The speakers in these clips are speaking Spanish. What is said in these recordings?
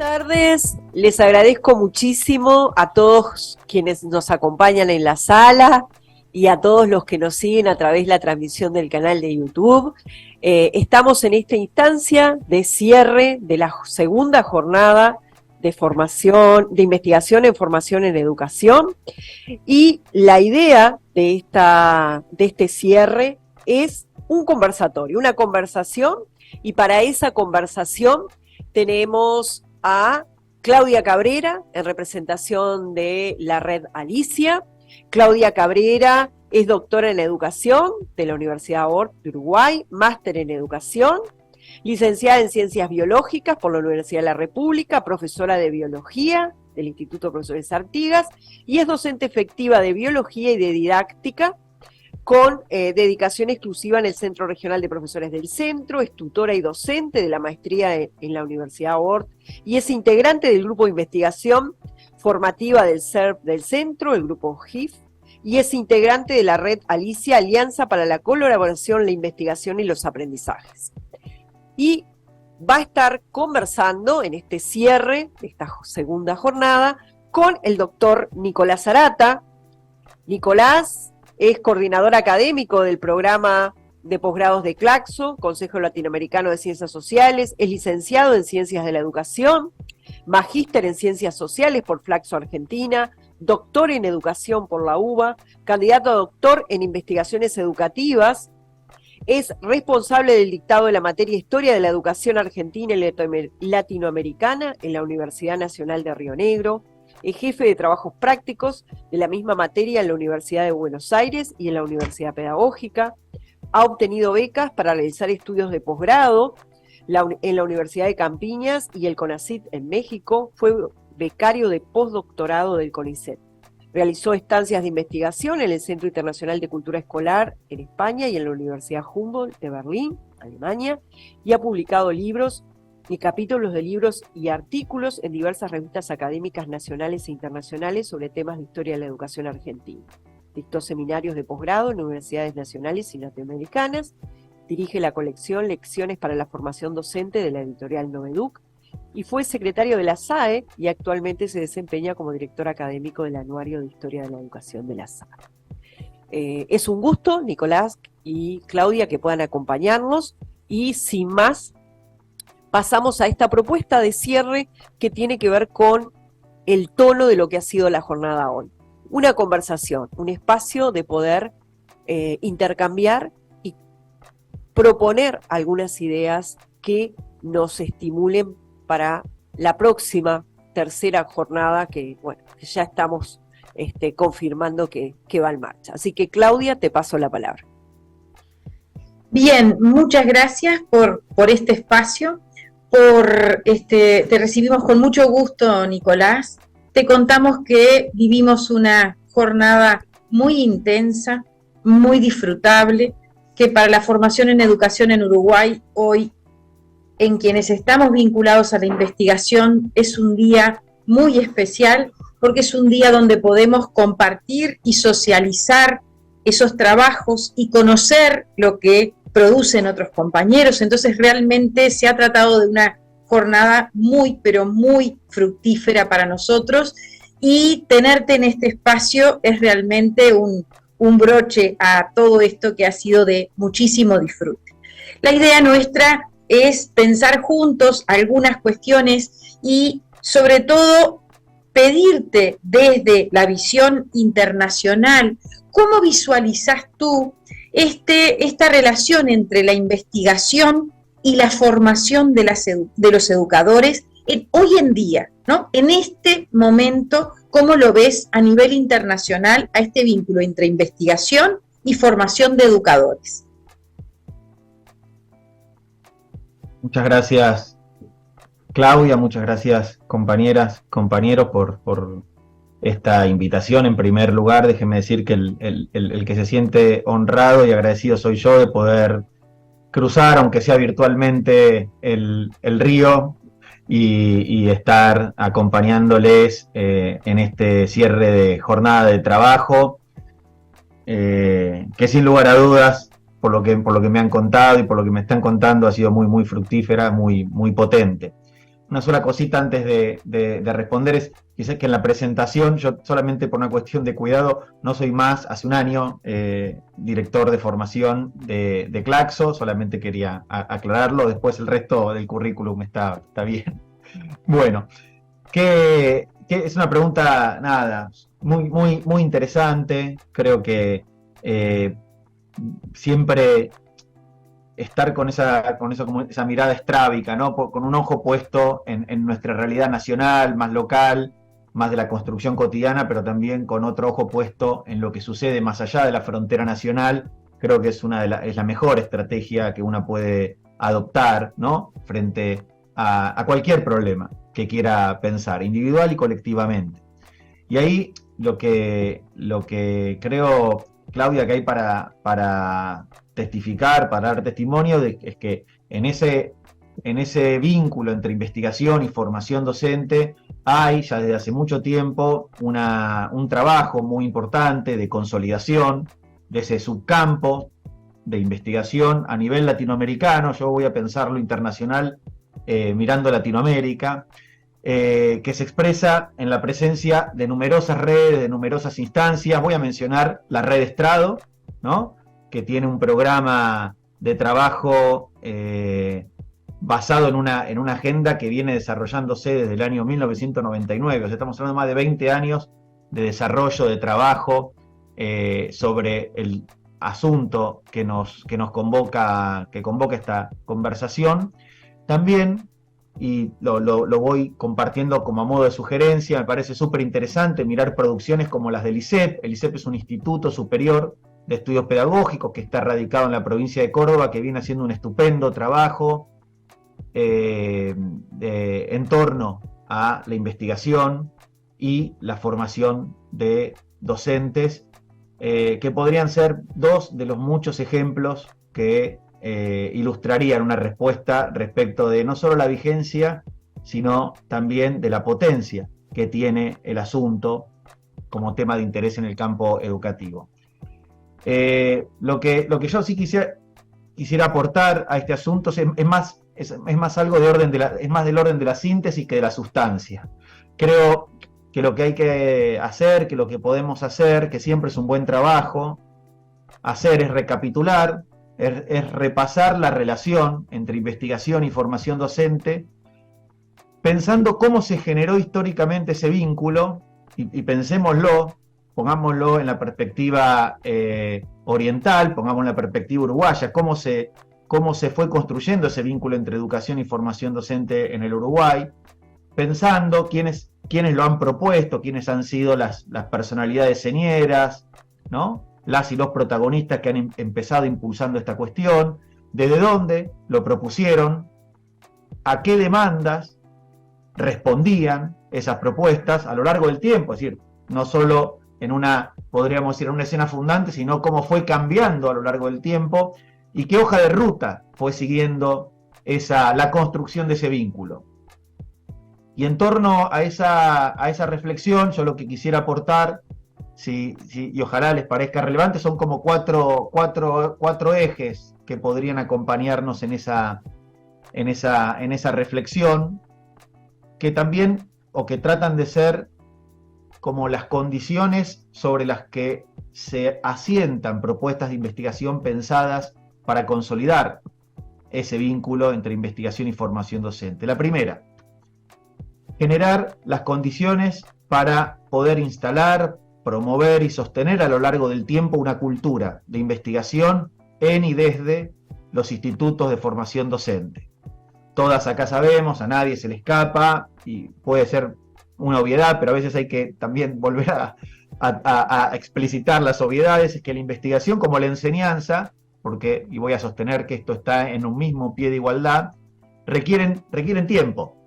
tardes, les agradezco muchísimo a todos quienes nos acompañan en la sala y a todos los que nos siguen a través de la transmisión del canal de YouTube. Estamos en esta instancia de cierre de la segunda jornada de formación, de investigación en formación en educación, y la idea de este cierre es un conversatorio, una conversación, y para esa conversación tenemos a Claudia Cabrera, en representación de la Red Alicia. Claudia Cabrera es doctora en educación de la Universidad ORT de Uruguay, máster en educación, licenciada en ciencias biológicas por la Universidad de la República, profesora de biología del Instituto Profesores Artigas, y es docente efectiva de biología y de didáctica, con dedicación exclusiva en el Centro Regional de Profesores del Centro, es tutora y docente de la maestría en la Universidad ORT, y es integrante del grupo de investigación formativa del CERP del Centro, el grupo GIF, y es integrante de la Red Alicia, Alianza para la Colaboración, la Investigación y los Aprendizajes. Y va a estar conversando en este cierre de esta segunda jornada con el doctor Nicolás Arata. Nicolás es coordinador académico del programa de posgrados de Claxo, Consejo Latinoamericano de Ciencias Sociales, es licenciado en Ciencias de la Educación, magíster en Ciencias Sociales por Flaxo Argentina, doctor en Educación por la UBA, candidato a doctor en Investigaciones Educativas, es responsable del dictado de la materia Historia de la Educación Argentina y Latinoamericana en la Universidad Nacional de Río Negro, es jefe de trabajos prácticos de la misma materia en la Universidad de Buenos Aires y en la Universidad Pedagógica, ha obtenido becas para realizar estudios de posgrado en la Universidad de Campiñas y el CONACYT en México, fue becario de postdoctorado del CONICET. Realizó estancias de investigación en el Centro Internacional de Cultura Escolar en España y en la Universidad Humboldt de Berlín, Alemania, y ha publicado libros y capítulos de libros y artículos en diversas revistas académicas nacionales e internacionales sobre temas de historia de la educación argentina. Dictó seminarios de posgrado en universidades nacionales y latinoamericanas, dirige la colección Lecciones para la Formación Docente de la editorial Noveduc, y fue secretario de la SAE y actualmente se desempeña como director académico del Anuario de Historia de la Educación de la SAE. Es un gusto, Nicolás y Claudia, que puedan acompañarnos, y sin más, pasamos a esta propuesta de cierre que tiene que ver con el tono de lo que ha sido la jornada hoy. Una conversación, un espacio de poder intercambiar y proponer algunas ideas que nos estimulen para la próxima tercera jornada que, bueno, ya estamos confirmando que va en marcha. Así que, Claudia, te paso la palabra. Bien, muchas gracias por este espacio. Te recibimos con mucho gusto, Nicolás. Te contamos que vivimos una jornada muy intensa, muy disfrutable, que para la formación en educación en Uruguay hoy, en quienes estamos vinculados a la investigación, es un día muy especial, porque es un día donde podemos compartir y socializar esos trabajos y conocer lo que producen otros compañeros. Entonces realmente se ha tratado de una jornada muy, pero muy fructífera para nosotros, y tenerte en este espacio es realmente un broche a todo esto que ha sido de muchísimo disfrute. La idea nuestra es pensar juntos algunas cuestiones y sobre todo pedirte desde la visión internacional, ¿cómo visualizás tú esta relación entre la investigación y la formación de los educadores hoy en día, ¿no? En este momento, ¿cómo lo ves a nivel internacional a este vínculo entre investigación y formación de educadores? Muchas gracias, Claudia, muchas gracias, compañeras, compañeros, por esta invitación. En primer lugar, déjeme decir que el que se siente honrado y agradecido soy yo de poder cruzar, aunque sea virtualmente, el río y estar acompañándoles en este cierre de jornada de trabajo, que sin lugar a dudas, por lo que me han contado y por lo que me están contando, ha sido muy, muy fructífera, muy, muy potente. una sola cosita antes de responder es, quizás que en la presentación, yo solamente por una cuestión de cuidado, no soy más, hace un año, director de formación de Claxo, solamente quería aclararlo, después el resto del currículum está bien. Bueno, que es una pregunta, nada, muy interesante, creo que siempre estar con esa mirada estrábica, ¿no? Con un ojo puesto en nuestra realidad nacional, más local, más de la construcción cotidiana, pero también con otro ojo puesto en lo que sucede más allá de la frontera nacional, creo que es la mejor estrategia que uno puede adoptar, ¿no? Frente a cualquier problema que quiera pensar, individual y colectivamente. Y ahí lo que creo, Claudia, que hay para testificar, para dar testimonio, es que en ese vínculo entre investigación y formación docente hay ya desde hace mucho tiempo un trabajo muy importante de consolidación de ese subcampo de investigación a nivel latinoamericano. Yo voy a pensarlo internacional mirando Latinoamérica, que se expresa en la presencia de numerosas redes, de numerosas instancias. Voy a mencionar la red Estrado, ¿no? Que tiene un programa de trabajo basado en una agenda que viene desarrollándose desde el año 1999. O sea, estamos hablando de más de 20 años de desarrollo, de trabajo sobre el asunto que convoca esta conversación. También, y lo voy compartiendo como a modo de sugerencia, me parece súper interesante mirar producciones como las del ISEP. El ISEP es un instituto superior de estudios pedagógicos que está radicado en la provincia de Córdoba, que viene haciendo un estupendo trabajo en torno a la investigación y la formación de docentes, que podrían ser dos de los muchos ejemplos que ilustrarían una respuesta respecto de no solo la vigencia, sino también de la potencia que tiene el asunto como tema de interés en el campo educativo. Lo que yo sí quisiera aportar a este asunto es más algo es más del orden de la síntesis que de la sustancia. Creo que lo que hay que hacer, que lo que podemos hacer, que siempre es un buen trabajo, hacer es recapitular, es repasar la relación entre investigación y formación docente, pensando cómo se generó históricamente ese vínculo, y pensémoslo, pongámoslo en la perspectiva oriental, pongámoslo en la perspectiva uruguaya, cómo se fue construyendo ese vínculo entre educación y formación docente en el Uruguay, pensando quiénes lo han propuesto, quiénes han sido las personalidades señeras, ¿no? Las y los protagonistas que han empezado impulsando esta cuestión, desde dónde lo propusieron, a qué demandas respondían esas propuestas a lo largo del tiempo, es decir, no solo podríamos decir, en una escena fundante, sino cómo fue cambiando a lo largo del tiempo y qué hoja de ruta fue siguiendo la construcción de ese vínculo. Y en torno a esa reflexión, yo lo que quisiera aportar, y ojalá les parezca relevante, son como cuatro ejes que podrían acompañarnos en esa reflexión, que también, o que tratan de ser como las condiciones sobre las que se asientan propuestas de investigación pensadas para consolidar ese vínculo entre investigación y formación docente. La primera, generar las condiciones para poder instalar, promover y sostener a lo largo del tiempo una cultura de investigación en y desde los institutos de formación docente. Todas acá sabemos, a nadie se le escapa, y puede ser una obviedad, pero a veces hay que también volver a explicitar las obviedades, es que la investigación como la enseñanza, y voy a sostener que esto está en un mismo pie de igualdad, requiere tiempo,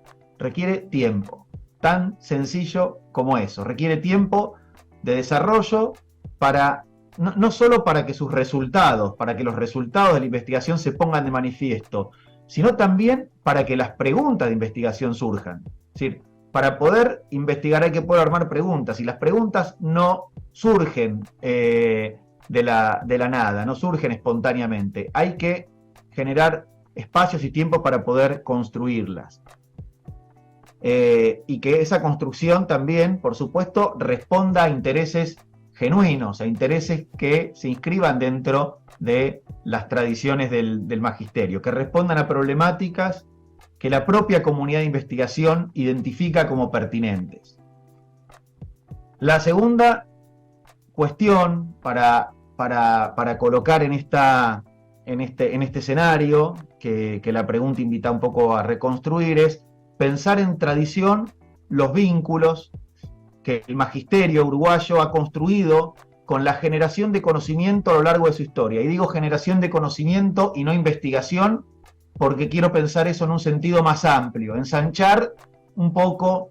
tan sencillo como eso, requiere tiempo de desarrollo no solo para que los resultados de la investigación se pongan de manifiesto, sino también para que las preguntas de investigación surjan. Es decir, para poder investigar hay que poder armar preguntas, y las preguntas no surgen de la nada, no surgen espontáneamente. Hay que generar espacios y tiempo para poder construirlas. y que esa construcción también, por supuesto, responda a intereses genuinos, a intereses que se inscriban dentro de las tradiciones del magisterio, que respondan a problemáticas que la propia comunidad de investigación identifica como pertinentes. La segunda cuestión para colocar en este escenario, que la pregunta invita un poco a reconstruir, es pensar en tradición los vínculos que el magisterio uruguayo ha construido con la generación de conocimiento a lo largo de su historia. Y digo generación de conocimiento y no investigación, porque quiero pensar eso en un sentido más amplio, ensanchar un poco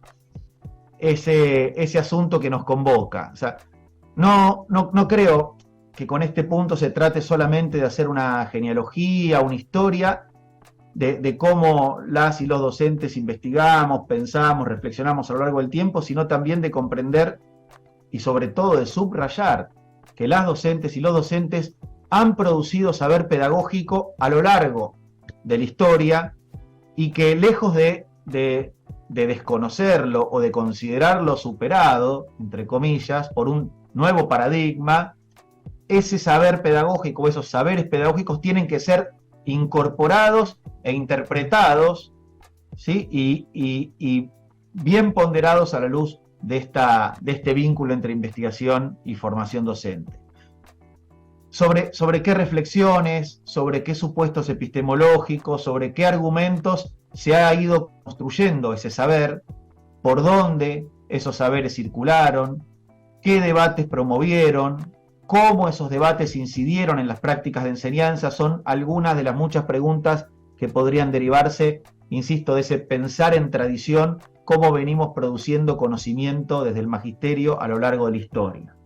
ese asunto que nos convoca. O sea, no creo que con este punto se trate solamente de hacer una genealogía, una historia de cómo las y los docentes investigamos, pensamos, reflexionamos a lo largo del tiempo, sino también de comprender y sobre todo de subrayar que las docentes y los docentes han producido saber pedagógico a lo largo de la historia y que lejos de desconocerlo o de considerarlo superado, entre comillas, por un nuevo paradigma, ese saber pedagógico, esos saberes pedagógicos tienen que ser incorporados e interpretados, ¿sí? y bien ponderados a la luz de este vínculo entre investigación y formación docente. Sobre qué reflexiones, sobre qué supuestos epistemológicos, sobre qué argumentos se ha ido construyendo ese saber, por dónde esos saberes circularon, qué debates promovieron, cómo esos debates incidieron en las prácticas de enseñanza, son algunas de las muchas preguntas que podrían derivarse, insisto, de ese pensar en tradición, cómo venimos produciendo conocimiento desde el magisterio a lo largo de la historia.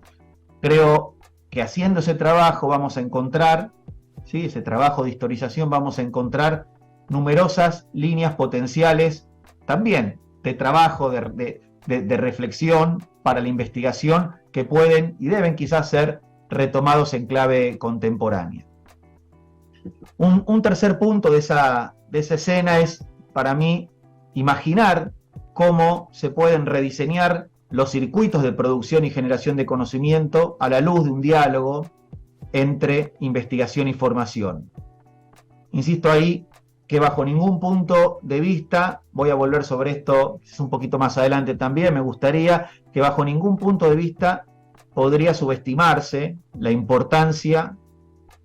Creo que haciendo ese trabajo vamos a encontrar, ¿sí? Ese trabajo de historización, vamos a encontrar numerosas líneas potenciales también de trabajo, de reflexión para la investigación que pueden y deben quizás ser retomados en clave contemporánea. Un tercer punto de esa escena es, para mí, imaginar cómo se pueden rediseñar los circuitos de producción y generación de conocimiento a la luz de un diálogo entre investigación y formación. Insisto ahí que bajo ningún punto de vista, voy a volver sobre esto un poquito más adelante también, me gustaría que bajo ningún punto de vista podría subestimarse la importancia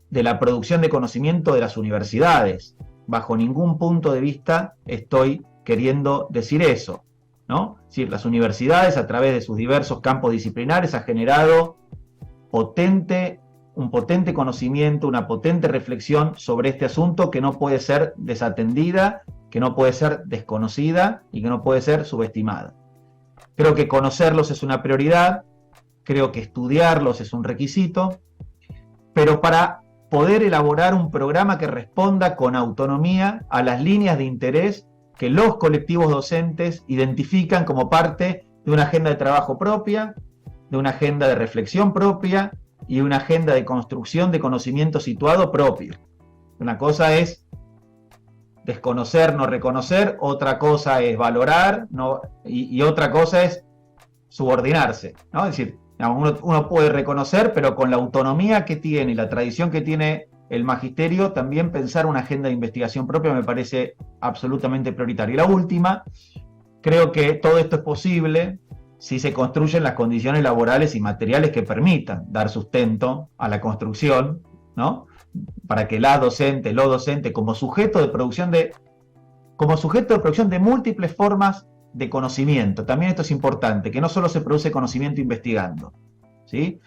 de la producción de conocimiento de las universidades. Bajo ningún punto de vista estoy queriendo decir eso, ¿no? Es decir, las universidades a través de sus diversos campos disciplinares han generado un potente conocimiento, una potente reflexión sobre este asunto que no puede ser desatendida, que no puede ser desconocida y que no puede ser subestimada. Creo que conocerlos es una prioridad, creo que estudiarlos es un requisito, pero para poder elaborar un programa que responda con autonomía a las líneas de interés que los colectivos docentes identifican como parte de una agenda de trabajo propia, de una agenda de reflexión propia y una agenda de construcción de conocimiento situado propio. Una cosa es desconocer, no reconocer, otra cosa es valorar, y otra cosa es subordinarse, ¿no? Es decir, uno puede reconocer, pero con la autonomía que tiene y la tradición que tiene el magisterio, también pensar una agenda de investigación propia me parece absolutamente prioritario. Y la última, creo que todo esto es posible si se construyen las condiciones laborales y materiales que permitan dar sustento a la construcción, ¿no? Para que los docentes, como sujeto de producción de múltiples formas de conocimiento. También esto es importante, que no solo se produce conocimiento investigando, ¿sí?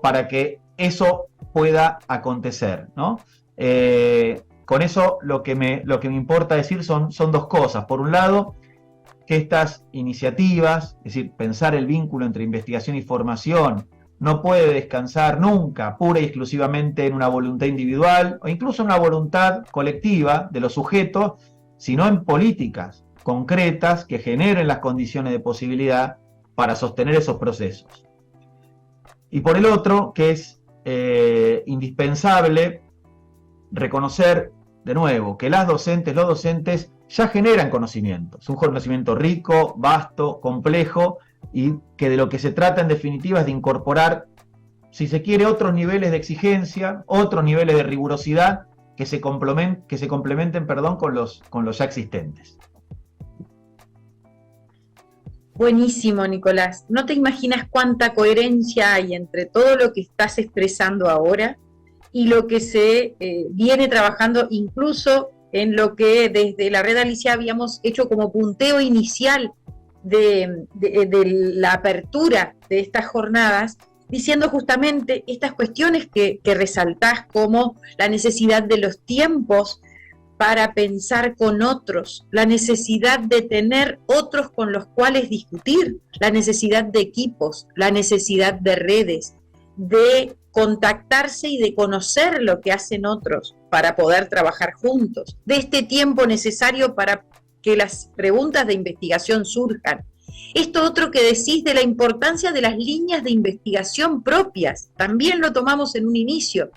Para que eso pueda acontecer, ¿no? Con eso lo que me importa decir son dos cosas. Por un lado, que estas iniciativas, es decir, pensar el vínculo entre investigación y formación, no puede descansar nunca pura y exclusivamente en una voluntad individual o incluso en una voluntad colectiva de los sujetos, sino en políticas concretas que generen las condiciones de posibilidad para sostener esos procesos. Y por el otro, que es indispensable reconocer de nuevo que las docentes, los docentes ya generan conocimiento. Es un conocimiento rico, vasto, complejo, y que de lo que se trata en definitiva es de incorporar, si se quiere, otros niveles de exigencia, otros niveles de rigurosidad que se complementen, con los ya existentes. Buenísimo, Nicolás. No te imaginas cuánta coherencia hay entre todo lo que estás expresando ahora y lo que se viene trabajando, incluso en lo que desde la Red Alicia habíamos hecho como punteo inicial de la apertura de estas jornadas, diciendo justamente estas cuestiones que resaltás, como la necesidad de los tiempos para pensar con otros, la necesidad de tener otros con los cuales discutir, la necesidad de equipos, la necesidad de redes, de contactarse y de conocer lo que hacen otros para poder trabajar juntos, de este tiempo necesario para que las preguntas de investigación surjan. Esto otro que decís de la importancia de las líneas de investigación propias, también lo tomamos en un inicio.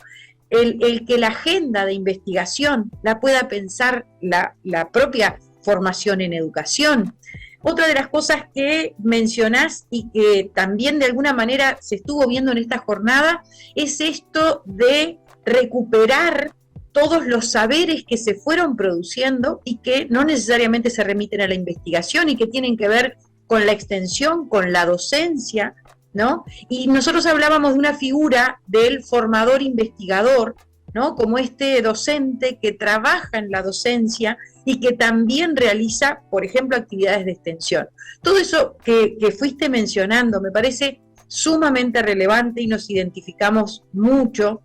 El que la agenda de investigación la pueda pensar la propia formación en educación. Otra de las cosas que mencionás y que también de alguna manera se estuvo viendo en esta jornada es esto de recuperar todos los saberes que se fueron produciendo y que no necesariamente se remiten a la investigación y que tienen que ver con la extensión, con la docencia, ¿no? Y nosotros hablábamos de una figura del formador investigador, ¿no? Como este docente que trabaja en la docencia y que también realiza, por ejemplo, actividades de extensión. Todo eso que fuiste mencionando me parece sumamente relevante y nos identificamos mucho.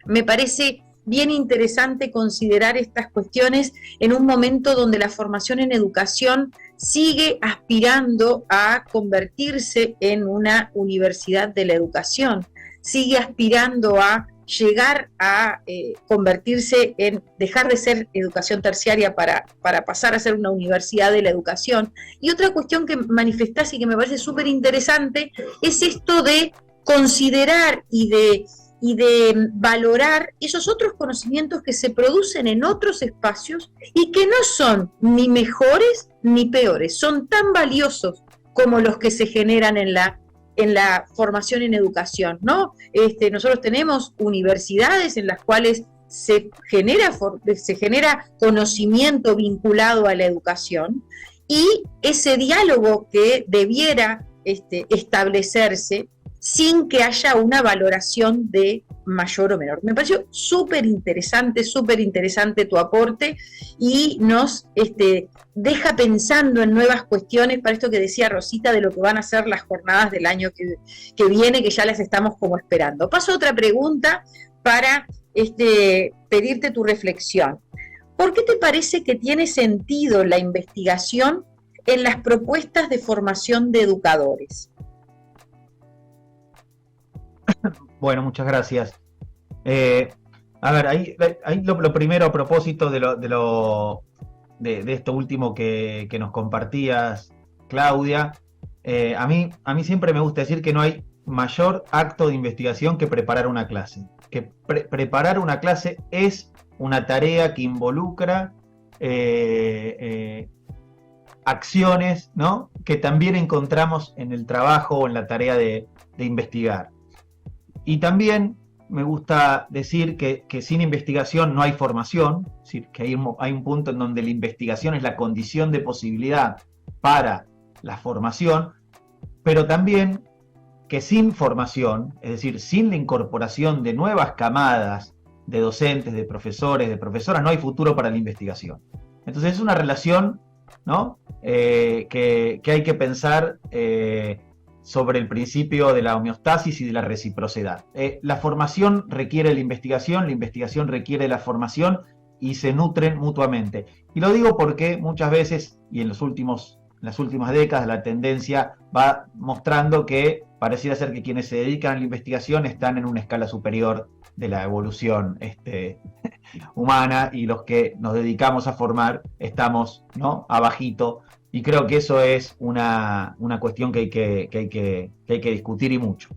Me parece bien interesante considerar estas cuestiones en un momento donde la formación en educación sigue aspirando a convertirse en una universidad de la educación, sigue aspirando a llegar a convertirse en, dejar de ser educación terciaria para pasar a ser una universidad de la educación. Y otra cuestión que manifestás y que me parece súper interesante es esto de considerar y de valorar esos otros conocimientos que se producen en otros espacios y que no son ni mejores ni peores, son tan valiosos como los que se generan en la formación en educación, ¿no? Nosotros tenemos universidades en las cuales se genera conocimiento vinculado a la educación, y ese diálogo que debiera establecerse sin que haya una valoración de mayor o menor. Me pareció súper interesante tu aporte, y nos deja pensando en nuevas cuestiones para esto que decía Rosita de lo que van a ser las jornadas del año que viene, que ya las estamos como esperando. Paso a otra pregunta para pedirte tu reflexión. ¿Por qué te parece que tiene sentido la investigación en las propuestas de formación de educadores? Bueno, muchas gracias. A ver, ahí lo primero, a propósito de esto último que nos compartías, Claudia, a mí siempre me gusta decir que no hay mayor acto de investigación que preparar una clase. Que preparar una clase es una tarea que involucra acciones, ¿no?, que también encontramos en el trabajo o en la tarea de investigar. Y también me gusta decir que sin investigación no hay formación, es decir, que hay un punto en donde la investigación es la condición de posibilidad para la formación, pero también que sin formación, es decir, sin la incorporación de nuevas camadas de docentes, de profesores, de profesoras, no hay futuro para la investigación. Entonces es una relación, ¿no?, que hay que pensar sobre el principio de la homeostasis y de la reciprocidad. La formación requiere la investigación requiere la formación, y se nutren mutuamente. Y lo digo porque muchas veces, y en las últimas décadas, la tendencia va mostrando que pareciera ser que quienes se dedican a la investigación están en una escala superior de la evolución humana, y los que nos dedicamos a formar estamos, ¿no?, abajito. Y creo que eso es una cuestión que hay que discutir, y mucho.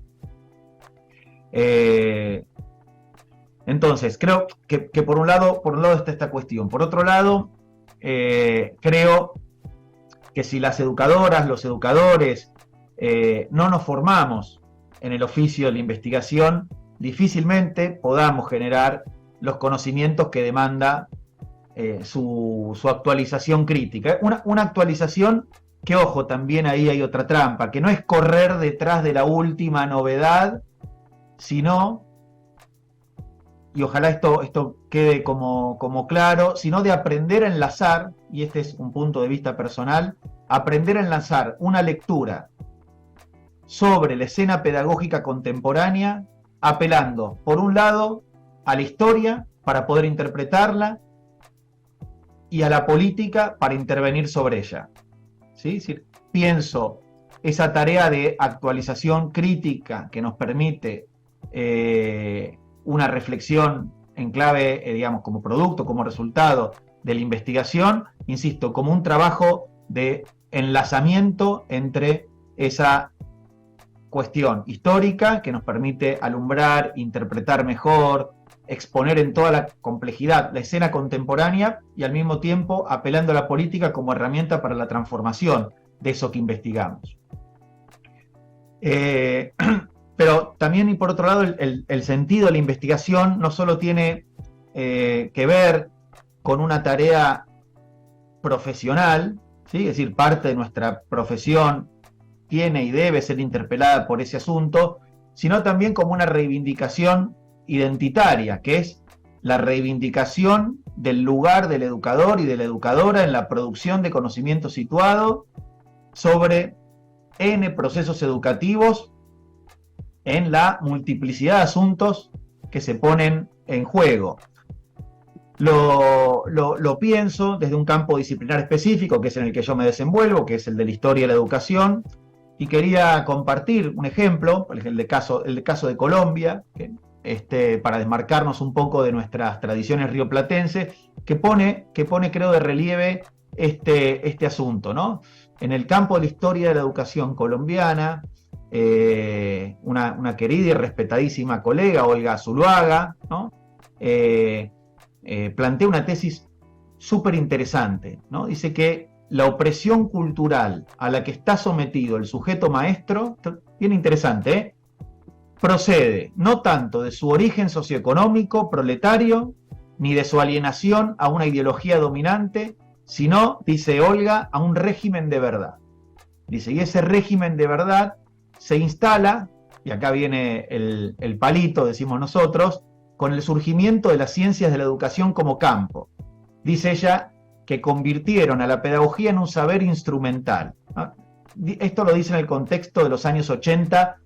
Entonces, creo que por un lado está esta cuestión. Por otro lado, creo que si las educadoras, los educadores, no nos formamos en el oficio de la investigación, difícilmente podamos generar los conocimientos que demanda su actualización crítica. Una actualización que, ojo, también ahí hay otra trampa, que no es correr detrás de la última novedad, sino, y ojalá esto quede como claro, sino de aprender a enlazar, y este es un punto de vista personal, aprender a enlazar una lectura sobre la escena pedagógica contemporánea, apelando, por un lado, a la historia para poder interpretarla y a la política para intervenir sobre ella. ¿Sí? Es decir, pienso esa tarea de actualización crítica que nos permite una reflexión en clave, digamos, como producto, como resultado de la investigación, insisto, como un trabajo de enlazamiento entre esa cuestión histórica que nos permite alumbrar, interpretar mejor, exponer en toda la complejidad la escena contemporánea y al mismo tiempo apelando a la política como herramienta para la transformación de eso que investigamos. Pero también, y por otro lado, el sentido de la investigación no solo tiene que ver con una tarea profesional, ¿sí? Es decir, parte de nuestra profesión tiene y debe ser interpelada por ese asunto, sino también como una reivindicación identitaria, que es la reivindicación del lugar del educador y de la educadora en la producción de conocimiento situado sobre N procesos educativos en la multiplicidad de asuntos que se ponen en juego. Lo pienso desde un campo disciplinar específico, que es en el que yo me desenvuelvo, que es el de la historia de la educación, y quería compartir un ejemplo, el caso de Colombia, para desmarcarnos un poco de nuestras tradiciones rioplatenses, que pone creo de relieve este asunto, ¿no? En el campo de la historia de la educación colombiana, una querida y respetadísima colega, Olga Zuluaga, ¿no? Plantea una tesis súper interesante, ¿no? Dice que la opresión cultural a la que está sometido el sujeto maestro, bien interesante, procede no tanto de su origen socioeconómico, proletario, ni de su alienación a una ideología dominante, sino, dice Olga, a un régimen de verdad. Dice, y ese régimen de verdad se instala, y acá viene el palito, decimos nosotros, con el surgimiento de las ciencias de la educación como campo. Dice ella que convirtieron a la pedagogía en un saber instrumental. Esto lo dice en el contexto de los años 80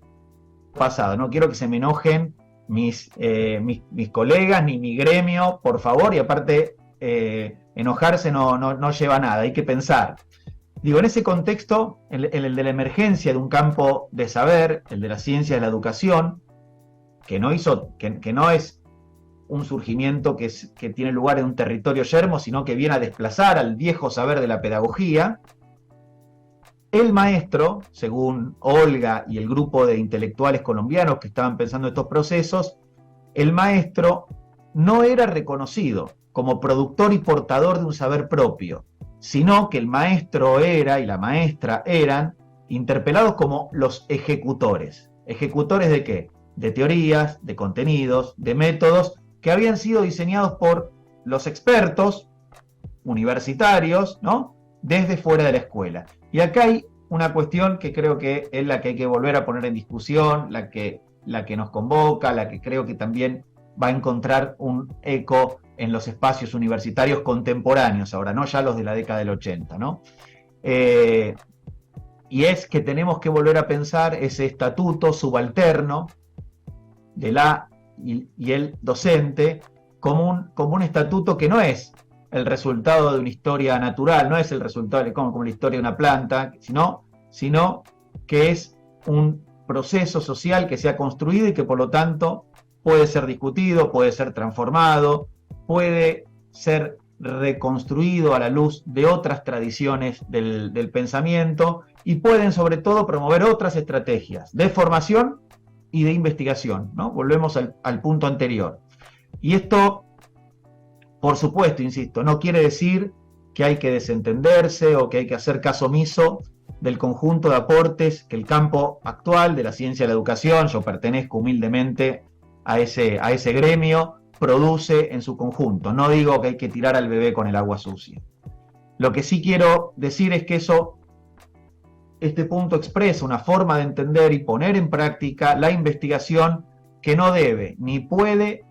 pasado. No quiero que se me enojen mis colegas ni mi gremio, por favor, y aparte enojarse no lleva a nada, hay que pensar. Digo, en ese contexto, el de la emergencia de un campo de saber, el de la ciencia de la educación, que no es un surgimiento que tiene lugar en un territorio yermo, sino que viene a desplazar al viejo saber de la pedagogía, el maestro, según Olga y el grupo de intelectuales colombianos que estaban pensando estos procesos, el maestro no era reconocido como productor y portador de un saber propio, sino que el maestro era y la maestra eran interpelados como los ejecutores. ¿Ejecutores de qué? De teorías, de contenidos, de métodos que habían sido diseñados por los expertos universitarios, ¿no? Desde fuera de la escuela. Y acá hay una cuestión que creo que es la que hay que volver a poner en discusión, la que nos convoca, la que creo que también va a encontrar un eco en los espacios universitarios contemporáneos ahora, no ya los de la década del 80, ¿no? Y es que tenemos que volver a pensar ese estatuto subalterno de la y el docente como un estatuto que no es el resultado de una historia natural, no es el resultado como la historia de una planta, sino que es un proceso social que se ha construido y que por lo tanto puede ser discutido, puede ser transformado, puede ser reconstruido a la luz de otras tradiciones del pensamiento y pueden sobre todo promover otras estrategias de formación y de investigación, ¿no? Volvemos al punto anterior. Y esto, por supuesto, insisto, no quiere decir que hay que desentenderse o que hay que hacer caso omiso del conjunto de aportes que el campo actual de la ciencia de la educación, yo pertenezco humildemente a ese gremio, produce en su conjunto. No digo que hay que tirar al bebé con el agua sucia. Lo que sí quiero decir es que este punto expresa una forma de entender y poner en práctica la investigación que no debe ni puede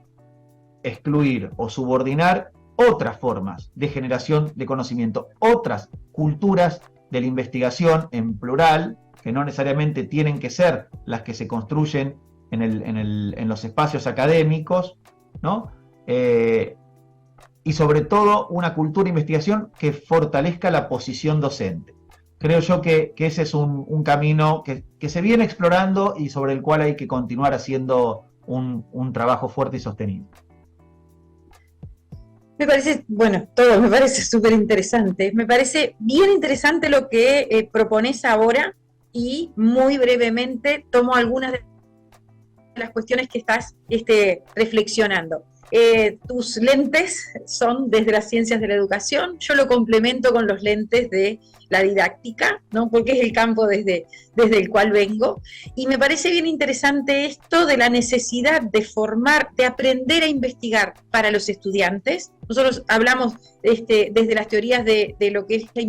excluir o subordinar otras formas de generación de conocimiento, otras culturas de la investigación en plural, que no necesariamente tienen que ser las que se construyen en los espacios académicos, ¿no? Y sobre todo una cultura de investigación que fortalezca la posición docente. Creo yo que ese es un camino que se viene explorando y sobre el cual hay que continuar haciendo un trabajo fuerte y sostenido. Me parece, bueno, todo me parece súper interesante. Me parece bien interesante lo que propones ahora y muy brevemente tomo algunas de las cuestiones que estás reflexionando. Tus lentes son desde las ciencias de la educación, yo lo complemento con los lentes de la didáctica, ¿no? Porque es el campo desde el cual vengo, y me parece bien interesante esto de la necesidad de formar, de aprender a investigar para los estudiantes. Nosotros hablamos desde las teorías de lo que es la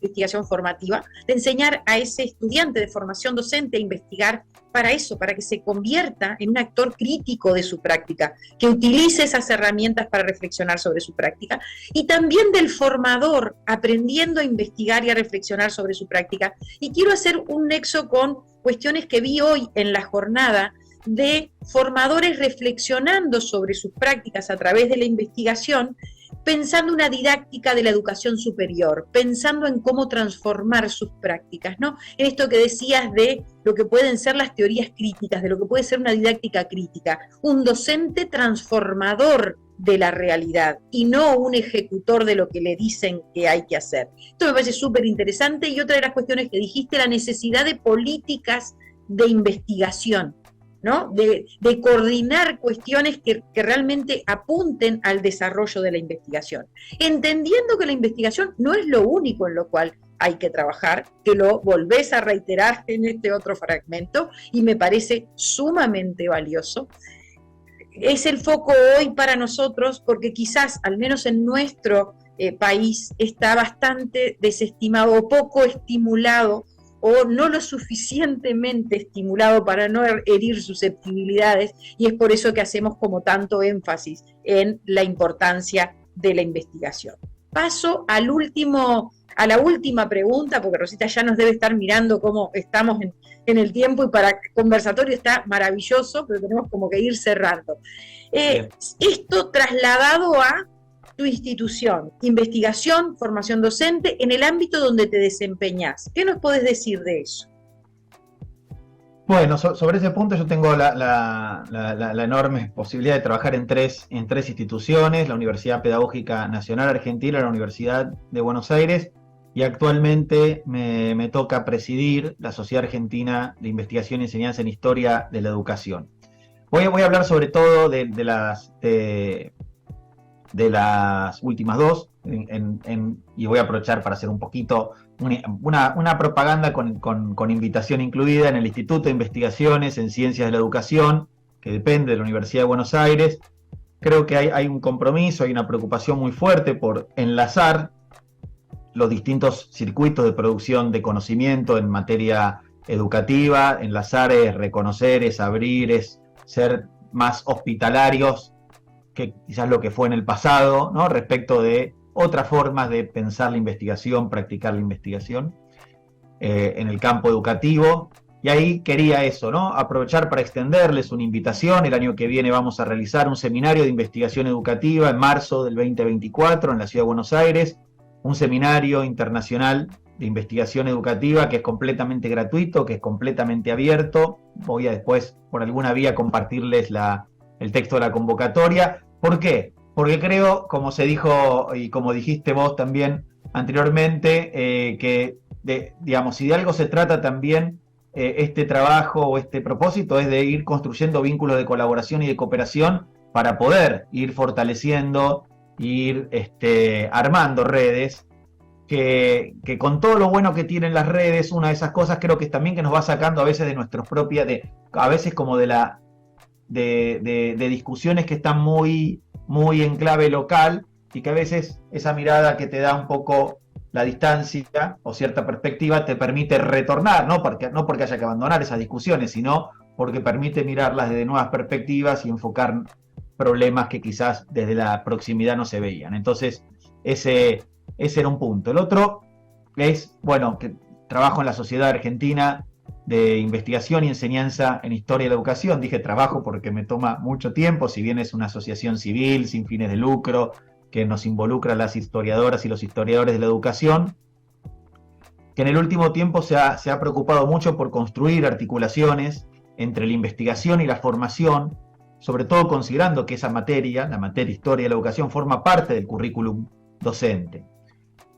investigación formativa, de enseñar a ese estudiante de formación docente a investigar para eso, para que se convierta en un actor crítico de su práctica, que utilice esas herramientas para reflexionar sobre su práctica, y también del formador aprendiendo a investigar y a reflexionar sobre su práctica. Y quiero hacer un nexo con cuestiones que vi hoy en la jornada de formadores reflexionando sobre sus prácticas a través de la investigación, pensando una didáctica de la educación superior, pensando en cómo transformar sus prácticas, ¿no? En esto que decías de lo que pueden ser las teorías críticas, de lo que puede ser una didáctica crítica, un docente transformador de la realidad y no un ejecutor de lo que le dicen que hay que hacer. Esto me parece súper interesante. Y otra de las cuestiones que dijiste, la necesidad de políticas de investigación, ¿no? De coordinar cuestiones que realmente apunten al desarrollo de la investigación, entendiendo que la investigación no es lo único en lo cual hay que trabajar, que lo volvés a reiterar en este otro fragmento y me parece sumamente valioso. Es el foco hoy para nosotros porque quizás, al menos en nuestro país, está bastante desestimado o poco estimulado o no lo suficientemente estimulado para no herir susceptibilidades, y es por eso que hacemos como tanto énfasis en la importancia de la investigación. Paso a la última pregunta, porque Rosita ya nos debe estar mirando cómo estamos en el tiempo, y para conversatorio está maravilloso, pero tenemos como que ir cerrando. Esto trasladado a tu institución, investigación, formación docente, en el ámbito donde te desempeñás. ¿Qué nos podés decir de eso? Bueno, sobre ese punto yo tengo la enorme posibilidad de trabajar en tres instituciones: la Universidad Pedagógica Nacional Argentina, la Universidad de Buenos Aires, y actualmente me toca presidir la Sociedad Argentina de Investigación y Enseñanza en Historia de la Educación. Voy a hablar sobre todo de las últimas dos, y voy a aprovechar para hacer un poquito una propaganda con invitación incluida en el Instituto de Investigaciones en Ciencias de la Educación, que depende de la Universidad de Buenos Aires. Creo que hay un compromiso, hay una preocupación muy fuerte por enlazar los distintos circuitos de producción de conocimiento en materia educativa. Enlazar es reconocer, es abrir, es ser más hospitalarios que quizás lo que fue en el pasado, ¿no? Respecto de otras formas de pensar la investigación, practicar la investigación en el campo educativo. Y ahí quería eso, ¿no? Aprovechar para extenderles una invitación. El año que viene vamos a realizar un seminario de investigación educativa en marzo del 2024 en la Ciudad de Buenos Aires, un seminario internacional de investigación educativa que es completamente gratuito, que es completamente abierto. Voy a después, por alguna vía, compartirles el texto de la convocatoria. ¿Por qué? Porque creo, como se dijo y como dijiste vos también anteriormente, que digamos, si de algo se trata también este trabajo o este propósito, es de ir construyendo vínculos de colaboración y de cooperación para poder ir fortaleciendo ir armando redes, que con todo lo bueno que tienen las redes, una de esas cosas creo que es también que nos va sacando a veces de nuestros propias, a veces como de discusiones que están muy, muy en clave local, y que a veces esa mirada que te da un poco la distancia o cierta perspectiva te permite retornar, no porque haya que abandonar esas discusiones, sino porque permite mirarlas desde nuevas perspectivas y enfocar problemas que quizás desde la proximidad no se veían. Entonces, ese era un punto. El otro es, bueno, que trabajo en la Sociedad Argentina de Investigación y Enseñanza en Historia y la Educación. Dije trabajo porque me toma mucho tiempo, si bien es una asociación civil sin fines de lucro que nos involucra a las historiadoras y los historiadores de la educación, que en el último tiempo se ha preocupado mucho por construir articulaciones entre la investigación y la formación, sobre todo considerando que esa materia, la materia Historia de la Educación, forma parte del currículum docente.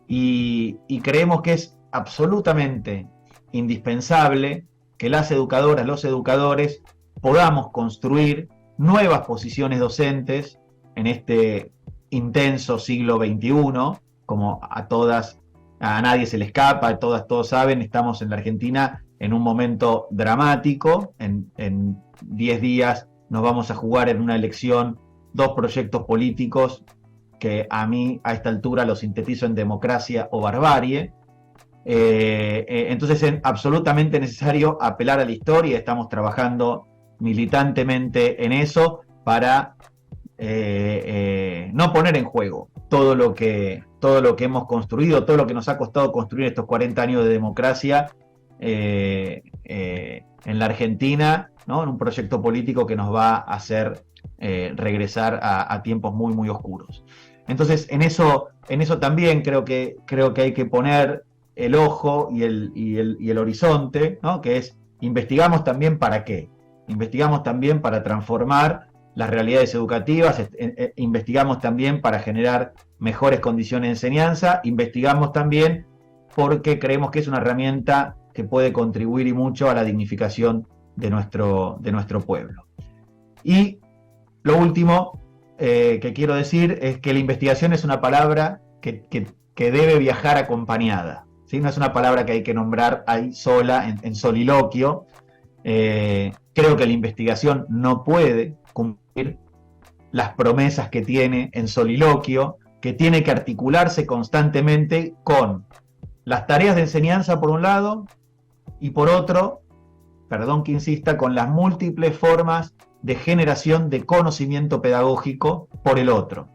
Y creemos que es absolutamente indispensable que las educadoras, los educadores, podamos construir nuevas posiciones docentes en este intenso siglo XXI, como a nadie se le escapa, todos saben, estamos en la Argentina en un momento dramático, en 10 días nos vamos a jugar en una elección 2 proyectos políticos que a mí a esta altura lo sintetizo en democracia o barbarie. Entonces es absolutamente necesario apelar a la historia, estamos trabajando militantemente en eso para no poner en juego todo lo que hemos construido, todo lo que nos ha costado construir estos 40 años de democracia en la Argentina, ¿no? En un proyecto político que nos va a hacer regresar a tiempos muy, muy oscuros. Entonces, en eso también creo que hay que poner el ojo y el horizonte, ¿no? Que es, investigamos también para qué. Investigamos también para transformar las realidades educativas, investigamos también para generar mejores condiciones de enseñanza, investigamos también porque creemos que es una herramienta que puede contribuir y mucho a la dignificación de nuestro pueblo. Y lo último que quiero decir es que la investigación es una palabra que debe viajar acompañada, ¿sí? No es una palabra que hay que nombrar ahí sola, en soliloquio. Creo que la investigación no puede cumplir las promesas que tiene en soliloquio, que tiene que articularse constantemente con las tareas de enseñanza por un lado y por otro, perdón que insista, con las múltiples formas de generación de conocimiento pedagógico por el otro.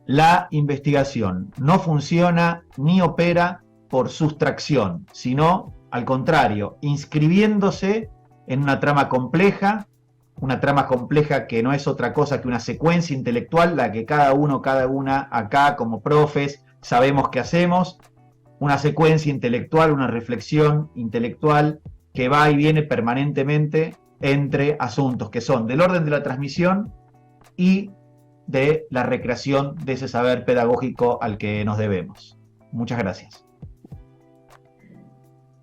La investigación no funciona ni opera por sustracción, sino al contrario, inscribiéndose en una trama compleja que no es otra cosa que una secuencia intelectual, la que cada uno, cada una acá como profes sabemos que hacemos, una secuencia intelectual, una reflexión intelectual que va y viene permanentemente entre asuntos que son del orden de la transmisión y de la recreación de ese saber pedagógico al que nos debemos. Muchas gracias.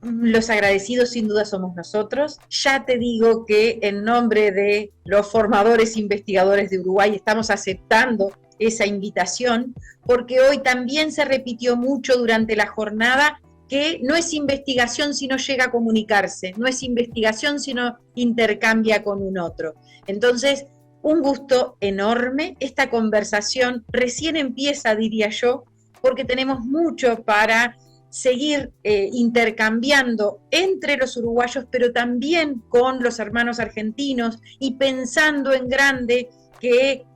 Los agradecidos sin duda somos nosotros. Ya te digo que en nombre de los formadores e investigadores de Uruguay estamos aceptando esa invitación, porque hoy también se repitió mucho durante la jornada que no es investigación si no llega a comunicarse, no es investigación si no intercambia con un otro. Entonces, un gusto enorme. Esta conversación recién empieza, diría yo, porque tenemos mucho para seguir intercambiando entre los uruguayos, pero también con los hermanos argentinos y pensando en grande que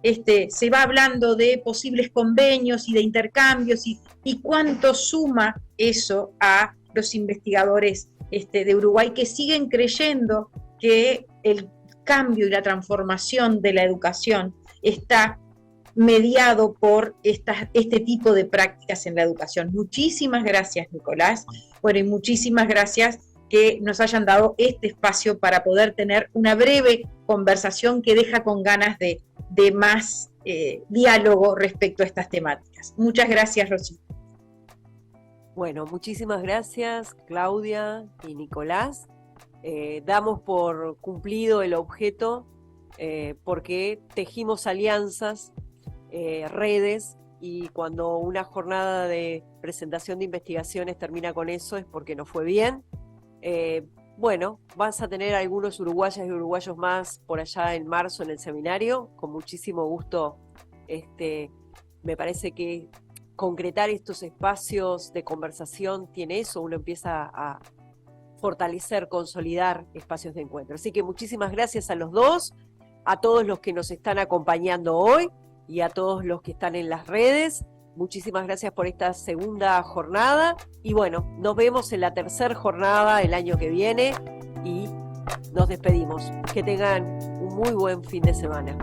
se va hablando de posibles convenios y de intercambios y cuánto suma eso a los investigadores de Uruguay que siguen creyendo que el cambio y la transformación de la educación está mediado por este tipo de prácticas en la educación. Muchísimas gracias, Nicolás. Bueno, y muchísimas gracias que nos hayan dado este espacio para poder tener una breve conversación que deja con ganas de más diálogo respecto a estas temáticas. Muchas gracias, Rosy. Bueno, muchísimas gracias, Claudia y Nicolás. Damos por cumplido el objeto porque tejimos alianzas, redes y cuando una jornada de presentación de investigaciones termina con eso es porque no fue bien. Bueno, vas a tener algunos uruguayas y uruguayos más por allá en marzo en el seminario, con muchísimo gusto. Me parece que concretar estos espacios de conversación tiene eso, uno empieza a fortalecer, consolidar espacios de encuentro. Así que muchísimas gracias a los dos, a todos los que nos están acompañando hoy y a todos los que están en las redes. Muchísimas gracias por esta segunda jornada y bueno, nos vemos en la tercera jornada el año que viene y nos despedimos. Que tengan un muy buen fin de semana.